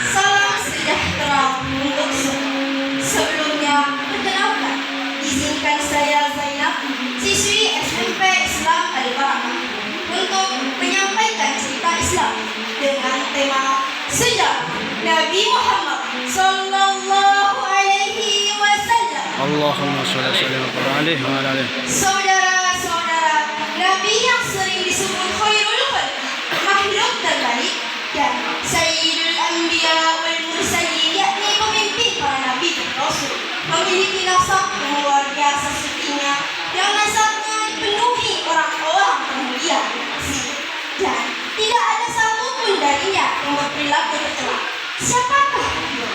Salam sejahtera untuk semua. Sebelumnya, perkenalkan, izinkan saya Zainab, siswi SMP Islam Al-Barakah, untuk menyampaikan cerita Islam dengan tema sejarah Nabi Muhammad Sallallahu Alaihi Wasallam. Allahumma sholli alaihi wa ala alihi. Saudara-saudara, Nabi yang sering disebut khairul khalq, makhluk terbaik, dan Sayyidul Anbiya wal Mursalin, yakni pemimpin para nabi dan rasul, memiliki nasab yang luar biasa sucinya, yang nasabnya dipenuhi orang-orang termulia dan tidak ada satupun darinya yang berperilaku tercela. Siapakah dia?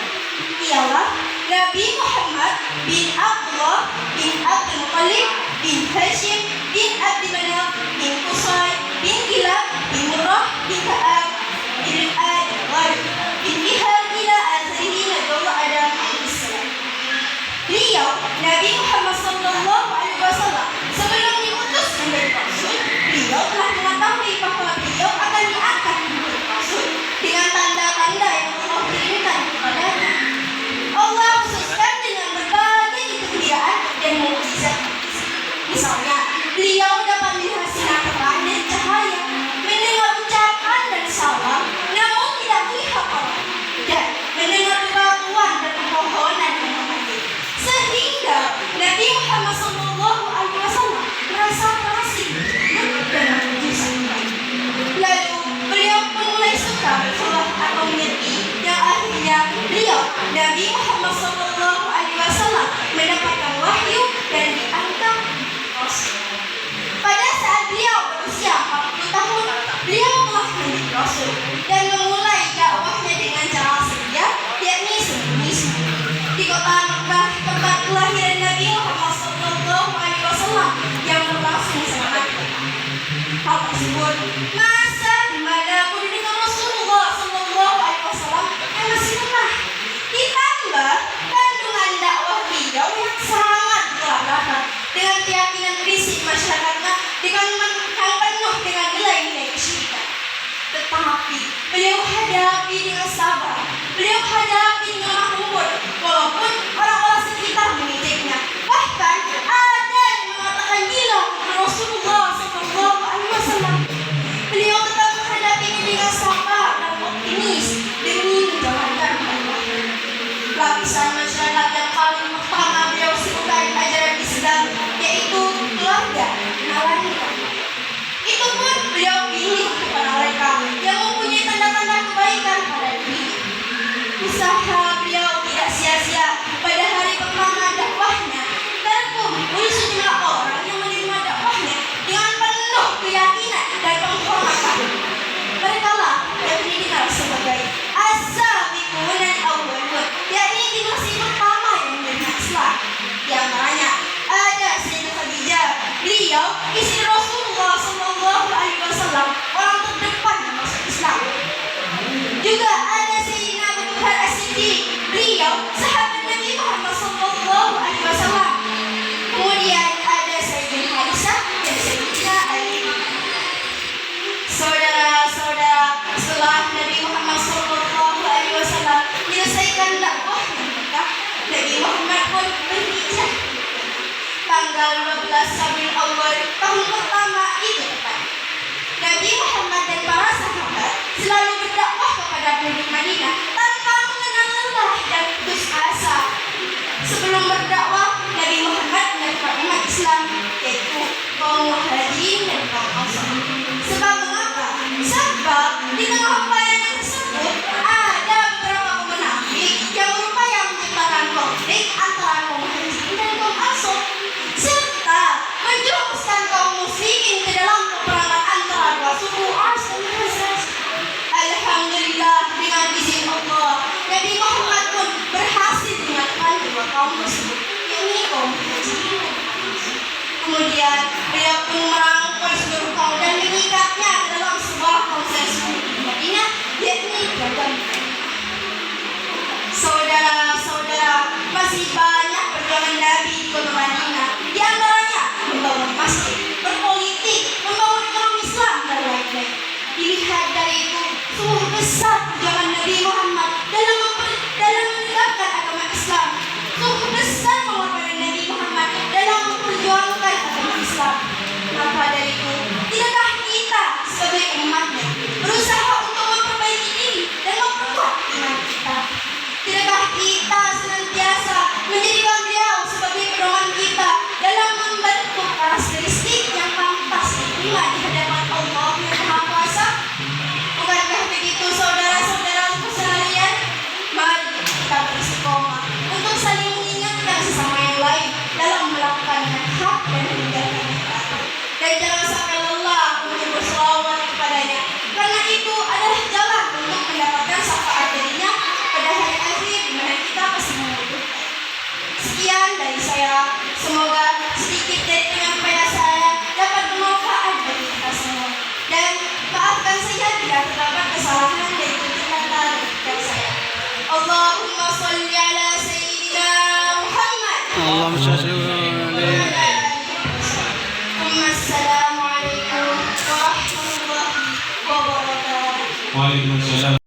Ialah Nabi Muhammad bin Abdullah bin Abdul Muttalib bin Hashim bin Abdi Manaf bin Qusay bin Kilab bin Murrah bin Ka'ab bin Al-Ghalib bin Mihal ila akhirih Nabiullah Adam alaihissalam. Beliau Nabi Muhammad sallallahu alaihi wasallam sebelum diutus menjadi rasul, beliau telah mengetahui bahwa beliau akan diangkat menjadi rasul dengan tanda-tanda yang Allah kirimkan kepadanya. Allah khususkan dengan berbagai kegembiraan dan mukjizat. Misalnya, beliau dapat melihat sinar terang dan cahaya, mendengar ucapan dan salam, namun tidak melihat orang, dan mendengar bebatuan dan pepohonan yang mengandung. Sehingga Nabi Muhammad SAW merasa terasik dan mukjizat. Lalu beliau pun mulai suka bersulah atau mengerti, yang akhirnya beliau Nabi Muhammad SAW mendapatkan wahyu dan diangkat rasul. Pada saat beliau berusia 40 tahun, beliau telah menjadi rasul dan memulai dakwahnya dengan cara sedia, yakni sembunyi-sembunyi di kota Mekah, tempat kelahiran Nabi Muhammad SAW yang berlangsung selama 3 tahun. Hal tersebut masa di mana pendidikan Rasulullah SAW yang masih lemah, ditambah kandungan dakwah beliau yang sangat beragam dengan keyakinan prinsip masyarakatnya dengan yang penuh dengan nilai-nilai kesyirikan. Tetapi beliau hadapi dengan sabar, beliau hadapi dengan lemah lembut, walaupun orang-orang sekitar mengejeknya. Bahkan ada yang mengatakan gila kepada Rasulullah SAW. Beliau tetap menghadapinya dengan sabar dan optimis demi menjalankan Allah. Lapisan masyarakat yang paling pertama beliau sukai ajaran Islam, yaitu keluarga, kenalan mereka. Itu pun beliau pilih kepada mereka yang mempunyai tanda-tanda kebaikan pada diri. Usaha beliau tidak sia-sia. Pada hari pertama dakwahnya, terkumpul sejumlah orang yang menerima dakwahnya dengan penuh keyakinan dan penghormatan. Mereka lah yang dikenal sebagai as-sabiqun al-awwalun, yakni generasi pertama yang menerima Islam. Di antaranya ada Sayyidah Khadijah, beliau istri Rasulullah SAW, orang terdepan yang masuk Islam. Juga ada Sayyidina Abu Bakar As-Siddiq, beliau sahabat Nabi Muhammad SAW. Kemudian ada Sayyidina Aisyah dan Sayyidina Ali. Saudara-saudara, setelah Nabi Muhammad SAW menyelesaikan dakwahnya di Mekah, Nabi Muhammad pun berhijrah. Tanggal 12 Rabiul Awal tahun pertama itu tepat. Nabi Muhammad dan para sahabat selalu berdakwah kepada penduduk Madinah tanpa mengenal lelah dan putus asa. Sebelum berdakwah, Nabi Muhammad menyertai umat Islam, yaitu kaum Muhajirin dan kaum Ansar. Sebab mengapa? Sebab di tengah pelayanan tersebut ada beberapa kaum munafik yang berupaya menciptakan konflik antara kaum Muhajirin dan kaum Ansar, serta menjerumuskan kaum muslimin ke dalam peperangan antara dua suku Aus dan Khazraj. Alhamdulillah, dengan izin Allah, Nabi Muhammad pun berhasil menyatukan kedua kaum tersebut, yakni kaum Muhajirin dan kaum Ansar. Kemudian beliau pun merangkul seluruh kaum dan mengikatnya ke dalam sebuah konsensus di Madinah, yakni Gagam. Saudara-saudara, masih banyak perjuangan Nabi di kota Madinah. Di antaranya membangun masjid, berpolitik, membangun ekonomi Islam dan lain-lain. Dilihat dari itu, besar perjuangan Nabi Muhammad dalam menegakkan agama Islam. Sungguh besar pengorbanan Nabi Muhammad dalam memperjuangkan agama Islam. Maka dari itu, tidakkah kita sebagai umatnya berusaha untuk memperbaiki diri dan memperkuat iman kita? Tidakkah kita senantiasa menjadikan beliau sebagai pedoman kita dalam membentuk karakteristik yang pantas diterima di hadapan Allah yang Maha Kuasa? Bukankah begitu saudara-saudaraku sekalian? Mari kita beristiqomah untuk saling mengingatkan sesama yang lain dalam melakukan yang hak dan meninggalkan yang batil. Dan jangan sampai lelah untuk berselawat kepadanya, karena itu adalah jalan untuk mendapatkan syafaat darinya pada hari akhir di mana kita pasti membutuhkan. Sekian dari saya, semoga sedikit dari penyampaian saya dapat bermanfaat bagi kita semua. Dan maafkan saya jika terdapat kesalahan dari tutur kata dan ucapan saya. Allahumma sholli ala Sayyidina Muhammad. Allahumma sholli alaihi. Assalamualaikum warahmatullahi wabarakatuh. Waalaikumsalam.